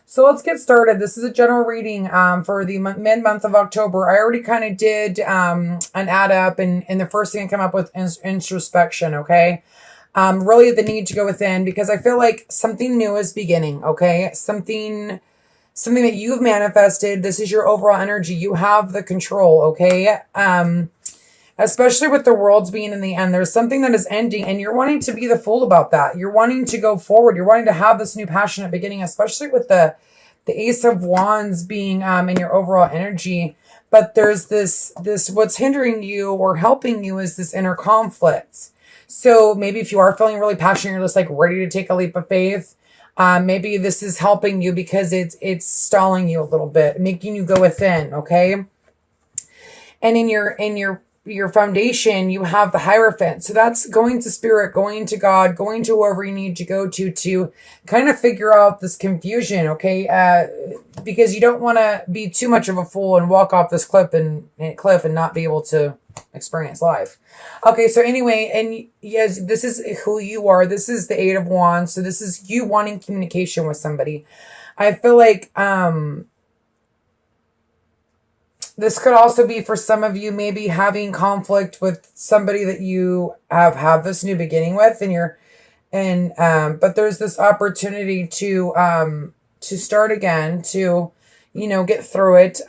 So let's get started. This is a general reading for the mid-month of October. I already kind of did an add up, and the first thing I come up with is introspection, okay? Really the need to go within, because I feel like something new is beginning, okay? Something that you've manifested. This is your overall energy. You have the control, okay? Especially with the worlds being in the end, there's something that is ending, and you're wanting to be the fool about that. You're wanting to go forward. You're wanting to have this new passionate beginning, especially with the Ace of Wands being in your overall energy. But there's this what's hindering you or helping you is this inner conflict. So maybe if you are feeling really passionate, you're just like ready to take a leap of faith. Maybe this is helping you because it's stalling you a little bit, making you go within, okay? And in your foundation, you have the Hierophant. So that's going to spirit, going to God, going to whoever you need to go to kind of figure out this confusion, okay? Because you don't want to be too much of a fool and walk off this cliff and not be able to experience life. Okay, so anyway, and yes, this is who you are. This is the Eight of Wands. So this is you wanting communication with somebody. I feel like this could also be for some of you maybe having conflict with somebody that you have this new beginning with, but there's this opportunity to start again, to get through it.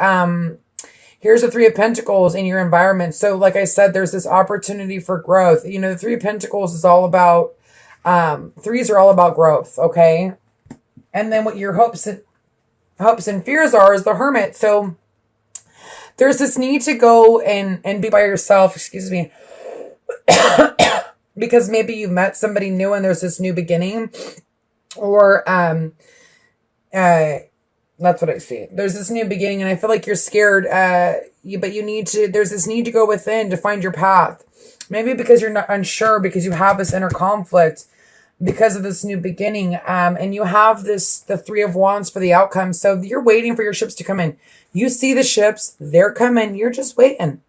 Here's the Three of Pentacles in your environment. So like I said, there's this opportunity for growth. The Three of Pentacles is all about, threes are all about growth, okay? And then what your hopes and fears are is the Hermit. So there's this need to go and be by yourself, excuse me, because maybe you met somebody new and there's this new beginning, or that's what I see. There's this new beginning, and I feel like you're scared, but there's this need to go within to find your path. Maybe because you're not unsure, because you have this inner conflict because of this new beginning. And you have the Three of Wands for the outcome. So you're waiting for your ships to come in. You see the ships, they're coming. You're just waiting.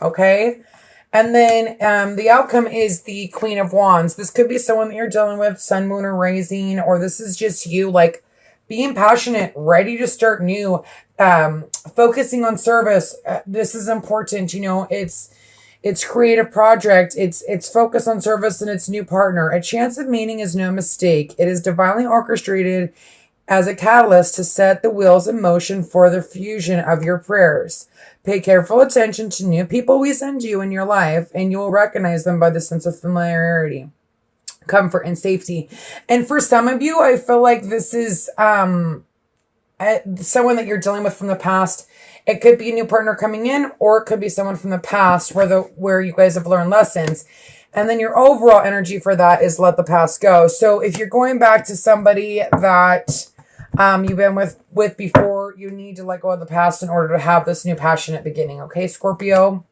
Okay. And then the outcome is the Queen of Wands. This could be someone that you're dealing with, sun, moon, or rising, or this is just you, like, being passionate, ready to start new, focusing on service. This is important. It's creative project. It's focus on service and its new partner. A chance of meeting is no mistake. It is divinely orchestrated as a catalyst to set the wheels in motion for the fusion of your prayers. Pay careful attention to new people we send you in your life, and you will recognize them by the sense of familiarity, comfort, and safety. And for some of you, I feel like this is someone that you're dealing with from the past. It could be a new partner coming in, or it could be someone from the past where you guys have learned lessons. And then your overall energy for that is let the past go. So if you're going back to somebody that you've been with before, you need to let go of the past in order to have this new passionate beginning. Okay, Scorpio?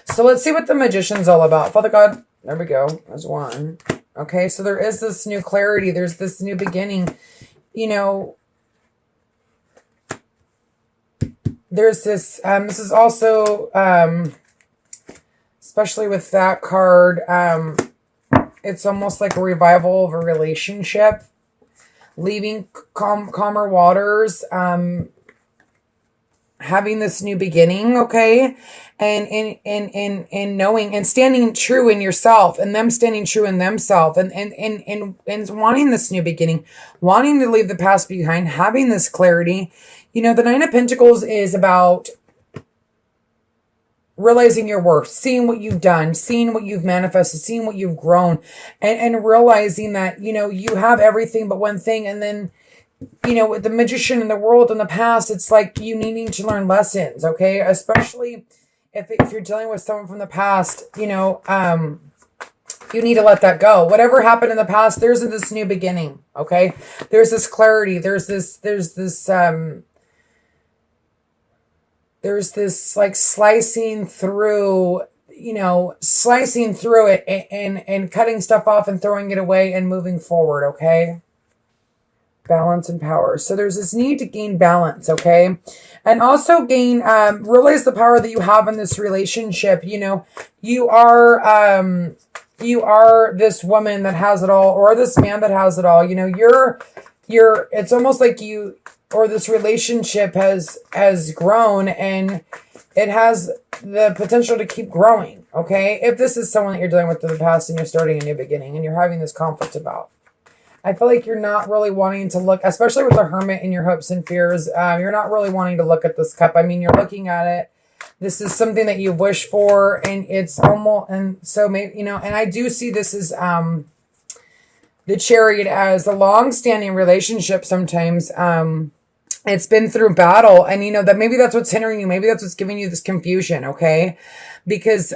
So let's see what the Magician's all about. Father God, there we go. There's one. Okay, so there is this new clarity. There's this new beginning. There's this, this is also, especially with that card, it's almost like a revival of a relationship, leaving calmer waters, having this new beginning, okay? And knowing and standing true in yourself, and them standing true in themselves, and wanting this new beginning, wanting to leave the past behind, having this clarity. The Nine of Pentacles is about realizing your worth, seeing what you've done, seeing what you've manifested, seeing what you've grown, and realizing that, you have everything but one thing. And then, with the Magician in the world in the past, it's like you needing to learn lessons, okay? Especially if you're dealing with someone from the past, you need to let that go. Whatever happened in the past, there's this new beginning, okay? There's this clarity. There's this like slicing through it and cutting stuff off and throwing it away and moving forward, okay? Balance and power. So there's this need to gain balance, okay? And also realize the power that you have in this relationship. You are this woman that has it all, or this man that has it all. it's almost like you, or this relationship has grown, and it has the potential to keep growing. Okay. If this is someone that you're dealing with in the past and you're starting a new beginning and you're having this conflict about, I feel like you're not really wanting to look, especially with the Hermit and your hopes and fears. You're not really wanting to look at this cup. I mean, you're looking at it. This is something that you wish for, and it's almost, and so maybe, and I do see this as, the Chariot as a long-standing relationship. Sometimes, it's been through battle, and that maybe that's what's hindering you. Maybe that's what's giving you this confusion. Okay. Because,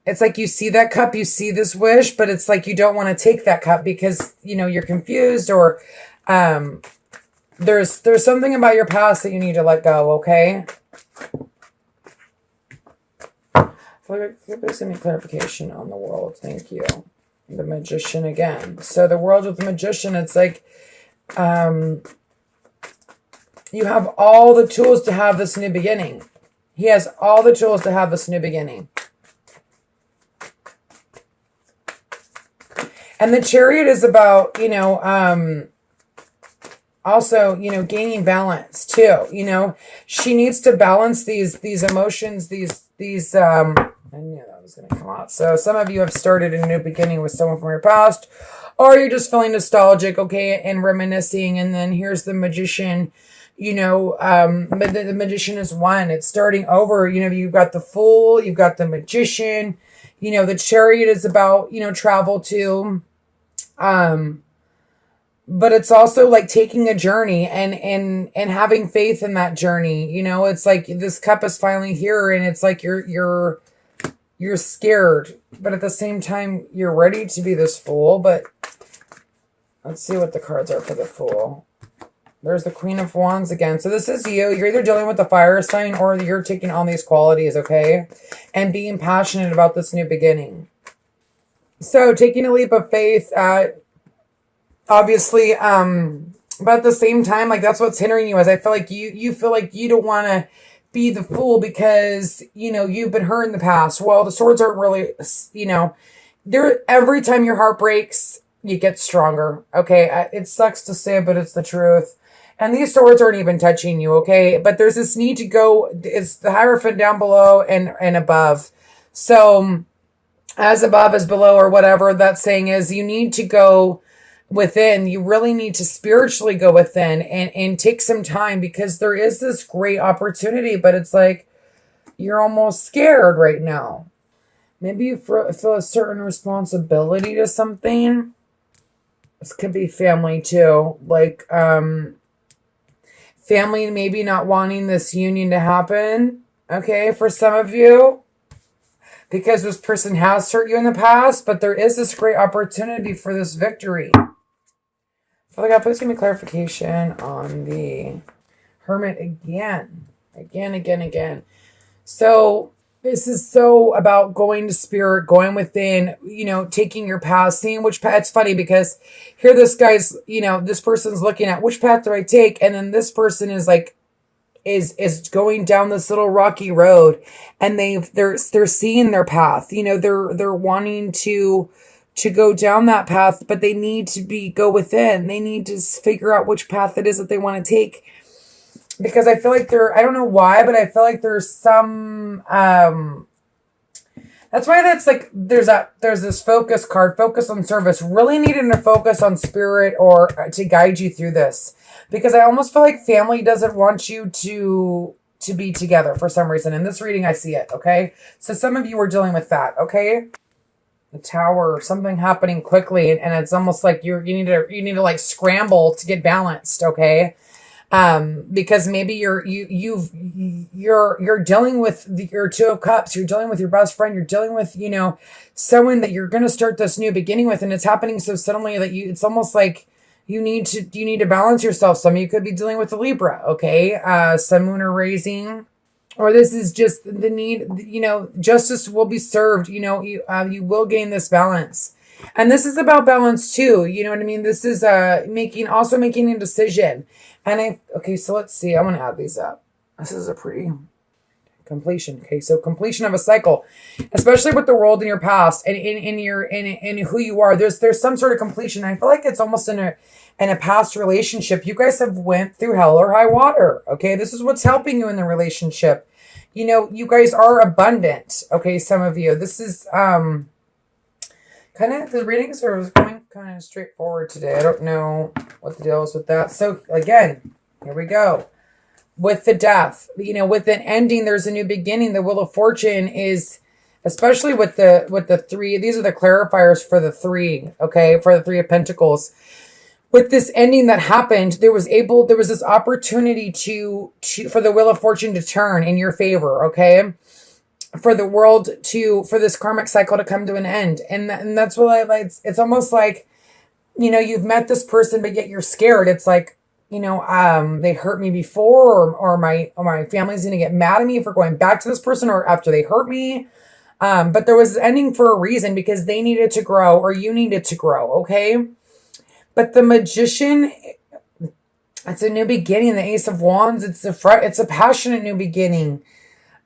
it's like you see that cup, you see this wish, but it's like you don't want to take that cup because, you're confused, or there's something about your past that you need to let go, okay? Please give me clarification on the world. Thank you. The Magician again. So the world with the Magician, it's like you have all the tools to have this new beginning. He has all the tools to have this new beginning. And the Chariot is about, also, gaining balance too. She needs to balance these emotions, these, I knew that was going to come out. So some of you have started a new beginning with someone from your past, or you're just feeling nostalgic, okay, and reminiscing. And then here's the Magician, but the Magician is one. It's starting over. You've got the Fool, you've got the Magician, the Chariot is about, travel too. But it's also like taking a journey and having faith in that journey. It's like this cup is finally here, and it's like you're scared, but at the same time you're ready to be this Fool. But let's see what the cards are for the Fool. There's the Queen of Wands again. So this is you. You're either dealing with the fire sign, or you're taking on these qualities, okay? And being passionate about this new beginning. So taking a leap of faith, obviously, but at the same time, like that's what's hindering you. Is I feel like you feel like you don't want to be the Fool because, you've been hurt in the past. Well, the swords aren't really, every time your heart breaks, you get stronger. Okay. It sucks to say, but it's the truth. And these swords aren't even touching you. Okay. But there's this need to go, it's the Hierophant down below and above. So as above as below, or whatever that saying is, you need to go within. You really need to spiritually go within and take some time, because there is this great opportunity, but it's like you're almost scared right now. Maybe you feel a certain responsibility to something. This could be family too. Like family maybe not wanting this union to happen. Okay, for some of you. Because this person has hurt you in the past, but there is this great opportunity for this victory. Father God, please give me clarification on the Hermit again. Again. So this is so about going to spirit, going within, taking your path, seeing which path. It's funny because here this guy's, this person's looking at which path do I take? And then this person is like, is going down this little rocky road, and they're seeing their path. They're wanting to go down that path, but they need to go within. They need to figure out which path it is that they want to take. Because I feel like I don't know why, but I feel like there's some, that's why that's like, there's this focus card, focus on service, really needing to focus on spirit or to guide you through this. Because I almost feel like family doesn't want you to be together for some reason. In this reading, I see it, okay? So some of you are dealing with that, okay? The Tower, something happening quickly, and it's almost like you need to like scramble to get balanced, okay? Because maybe you're dealing with your Two of Cups, you're dealing with your best friend, you're dealing with, someone that you're going to start this new beginning with, and it's happening so suddenly that it's almost like you need to balance yourself. Some of you could be dealing with a Libra, okay? Sun, Moon, or rising, or this is just the need, justice will be served, you will gain this balance. And this is about balance too, you know what I mean? This is making a decision. And okay, so let's see. I'm going to add these up. This is a pretty Completion. Okay, so completion of a cycle, especially with the world in your past and in who you are. There's some sort of completion. I feel like it's almost in a past relationship. You guys have went through hell or high water. Okay, this is what's helping you in the relationship. You know, you guys are abundant. Okay, some of you. This is kind of, the readings are going kind of straightforward today. I don't know what the deal is with that. So again, here we go. With the death, you know, with an ending, there's a new beginning. The Wheel of Fortune is, especially with the three, these are the clarifiers for the three, okay, for the Three of Pentacles. With this ending that happened, there was this opportunity for the Wheel of Fortune to turn in your favor, okay? For the world for this karmic cycle to come to an end. And that's what it's almost like, you know, you've met this person, but yet you're scared. It's like, you know, they hurt me before, or my family's going to get mad at me for going back to this person, or after they hurt me. But there was an ending for a reason, because they needed to grow, or you needed to grow. Okay. But the Magician, it's a new beginning. The Ace of Wands, it's a passionate new beginning,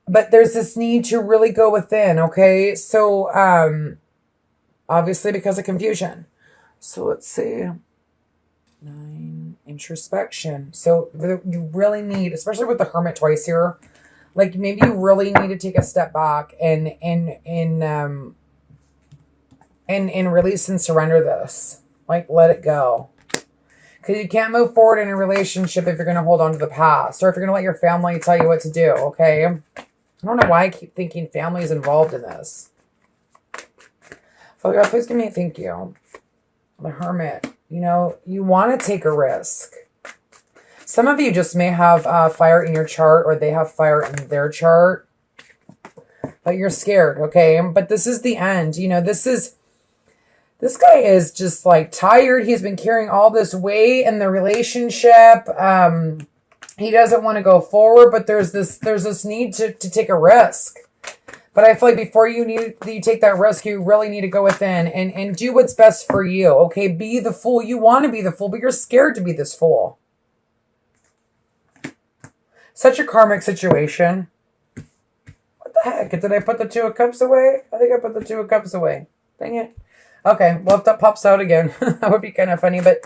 but there's this need to really go within. Okay. So, obviously because of confusion. So let's see. 9, introspection. So you really need, especially with the Hermit twice here, like maybe you really need to take a step back and release and surrender this. Like, let it go. Because you can't move forward in a relationship if you're going to hold on to the past, or if you're going to let your family tell you what to do. Okay. I don't know why I keep thinking family is involved in this. Father God, please give me a thank you. The Hermit. You know, you want to take a risk. Some of you just may have fire in your chart, or they have fire in their chart, but you're scared, okay? But this is the end. You know, this guy is just like tired. He's been carrying all this weight in the relationship. He doesn't want to go forward, but there's this need to take a risk. But I feel like before you take that risk, you really need to go within and do what's best for you. Okay, be the fool. You want to be the fool, but you're scared to be this fool. Such a karmic situation. What the heck? Did I put the Two of Cups away? I think I put the Two of Cups away. Dang it. Okay, well, if that pops out again, that would be kind of funny. But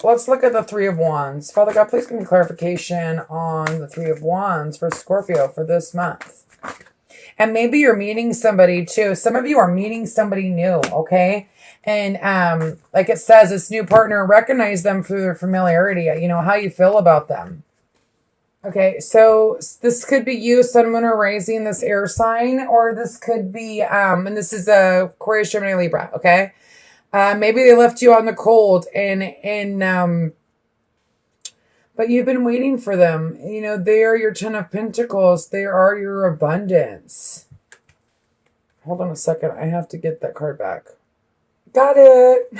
let's look at the Three of Wands. Father God, please give me clarification on the Three of Wands for Scorpio for this month. And maybe you're meeting somebody too. Some of you are meeting somebody new, okay? And like it says, this new partner, recognize them through their familiarity, you know, how you feel about them. Okay, so this could be you, Sun, Moon, or Rising, this air sign, or this could be, and this is Aquarius, Gemini, Libra, okay? Maybe they left you on the cold but you've been waiting for them. You know, they are your Ten of Pentacles. They are your abundance. Hold on a second. I have to get that card back. Got it.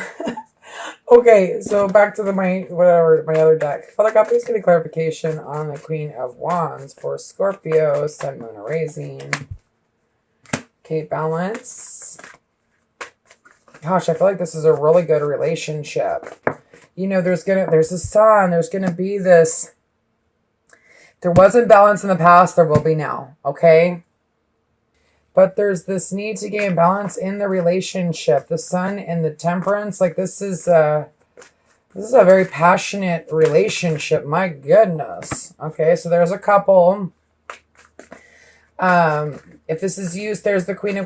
Okay, so back to my other deck. Father God, please give me clarification on the Queen of Wands for Scorpio, Sun, Moon, or Rising. Okay, balance. Gosh, I feel like this is a really good relationship. You know, there's a sun, there's gonna be this. There wasn't balance in the past, there will be now, okay? But there's this need to gain balance in the relationship. The Sun and the Temperance, like this is a very passionate relationship. My goodness. Okay, so there's a couple. If this is used, there's the Queen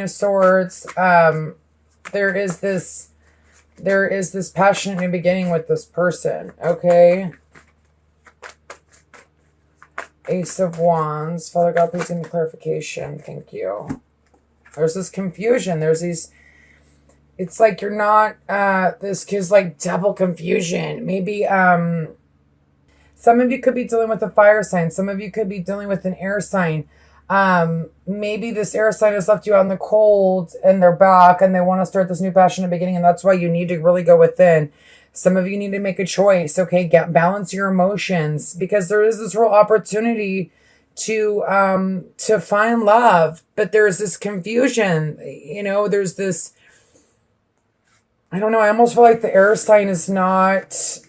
of Swords. There is this passionate new beginning with this person, okay? Ace of Wands. Father God, please give me clarification. Thank you. There's this confusion. There's these, it's like you're not, this gives like double confusion. Maybe, some of you could be dealing with a fire sign. Some of you could be dealing with an air sign. Maybe this air sign has left you out in the cold and they're back and they want to start this new passionate beginning, and that's why you need to really go within. Some of you need to make a choice, okay? Balance your emotions, because there is this real opportunity to find love, but there's this confusion, you know, there's this, I don't know, I almost feel like the air sign is not,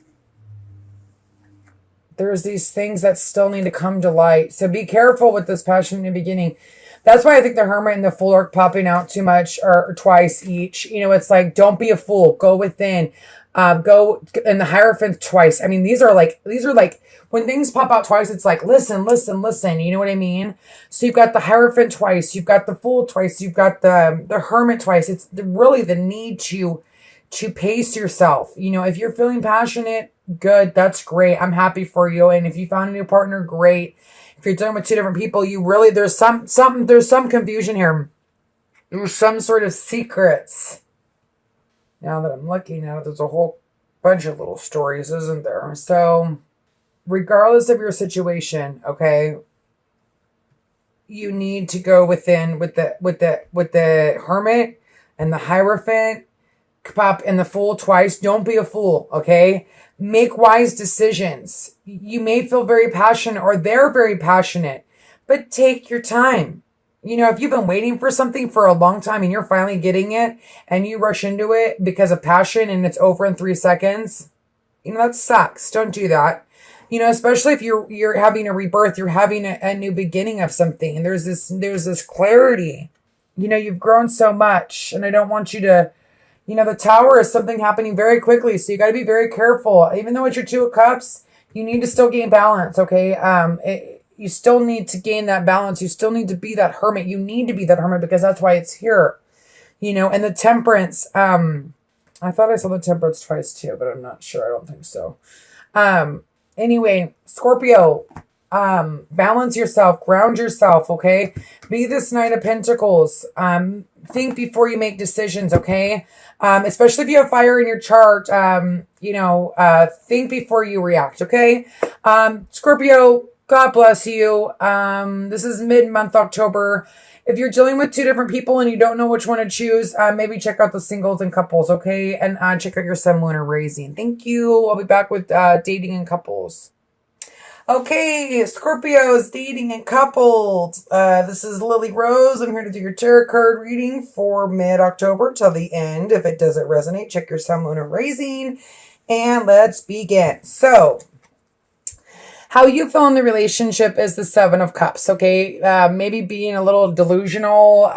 there's these things that still need to come to light. So be careful with this passion in the beginning. That's why I think the Hermit and the Fool are popping out too much, or twice each. You know, it's like, don't be a fool. Go within. Go, and the Hierophant twice. I mean, these are like, when things pop out twice, it's like, listen, listen, listen. You know what I mean? So you've got the Hierophant twice. You've got the Fool twice. You've got the Hermit twice. It's really the need to pace yourself. You know, if you're feeling passionate, good. That's great. I'm happy for you. And if you found a new partner, great. If you're dealing with two different people, you really, there's some confusion here. There's some sort of secrets. Now that I'm looking at it, there's a whole bunch of little stories, isn't there? So regardless of your situation, okay, you need to go within with the Hermit and the Hierophant, pop, and the Fool twice. Don't be a fool, okay? Make wise decisions. You may feel very passionate, or they're very passionate, but take your time. You know, if you've been waiting for something for a long time and you're finally getting it and you rush into it because of passion and it's over in 3 seconds, you know, that sucks. Don't do that. You know, especially if you're having a rebirth, you're having a new beginning of something, and there's this clarity. You know, you've grown so much, and I don't want you to, you know, the Tower is something happening very quickly, so you got to be very careful. Even though it's your Two of Cups, you need to still gain balance, okay? You still need to gain that balance. You still need to be that Hermit. You need to be that Hermit because that's why it's here, you know. And the Temperance, I thought I saw the Temperance twice too, but I'm not sure. I don't think so. Anyway, Scorpio, balance yourself, ground yourself, okay? Be this Knight of Pentacles. Think before you make decisions, okay? Especially if you have fire in your chart, you know, think before you react, okay? Scorpio, God bless you. This is mid-month October. If you're dealing with two different people and you don't know which one to choose, maybe check out the singles and couples, okay? And check out your sun, lunar, rising. Thank you. I'll be back with dating and couples. Okay, Scorpios, dating and couples. This is Lily Rose. I'm here to do your tarot card reading for mid-October till the end. If it doesn't resonate, check your sun, lunar, rising. And let's begin. So, how you feel in the relationship is the Seven of Cups, okay? Maybe being a little delusional,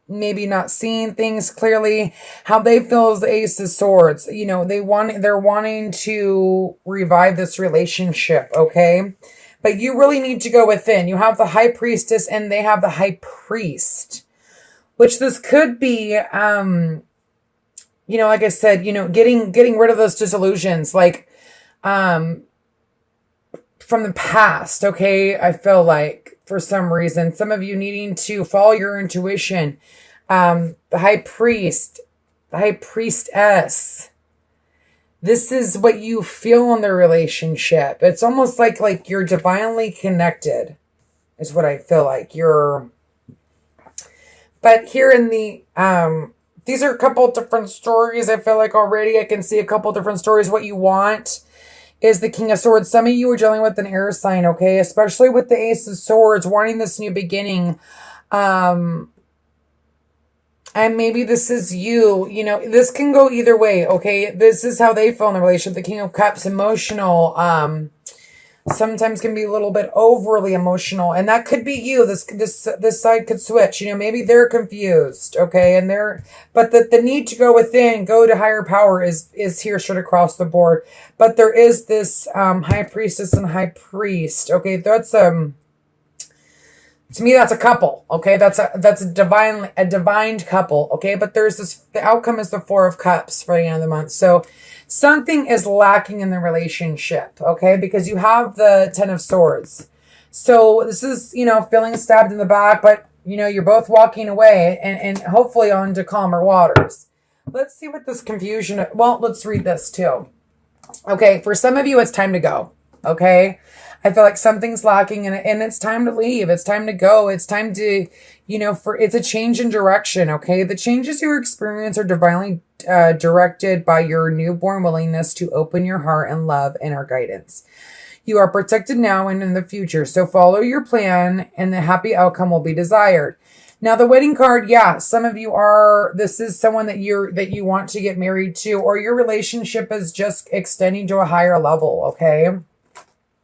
maybe not seeing things clearly. How they feel is the Ace of Swords. You know, they're wanting to revive this relationship, okay? But you really need to go within. You have the High Priestess and they have the High Priest, which this could be, you know, like I said, you know, getting rid of those disillusions, like, from the past, okay? I feel like for some reason, some of you needing to follow your intuition. The High Priest, the High Priestess. This is what you feel in the relationship. It's almost like you're divinely connected is what I feel like. But here in the, these are a couple different stories. I feel like already I can see a couple different stories. What you want is the King of Swords. Some of you are dealing with an air sign, okay? Especially with the Ace of Swords, wanting this new beginning. And maybe this is you. You know, this can go either way, okay? This is how they feel in the relationship. The King of Cups, emotional. Sometimes can be a little bit overly emotional. And that could be you. This side could switch. You know, maybe they're confused, okay? But the need to go within, go to higher power is here straight across the board. But there is this High Priestess and High Priest, okay? That's to me, that's a couple, okay? That's a divine couple, okay? But there's this, the outcome is the Four of Cups for the end of the month. So something is lacking in the relationship, okay? Because you have the Ten of Swords. So this is, you know, feeling stabbed in the back, but, you know, you're both walking away and hopefully on to calmer waters. Let's see what this confusion, well, let's read this too. Okay, for some of you, it's time to go, okay? I feel like something's lacking and it's time to leave. It's time to go. It's time to, you know, it's a change in direction, okay? The changes you experience are divinely directed by your newborn willingness to open your heart and love and our guidance. You are protected now and in the future, so follow your plan and the happy outcome will be desired. Now the wedding card, yeah, some of you are, this is someone that you want to get married to, or your relationship is just extending to a higher level, okay?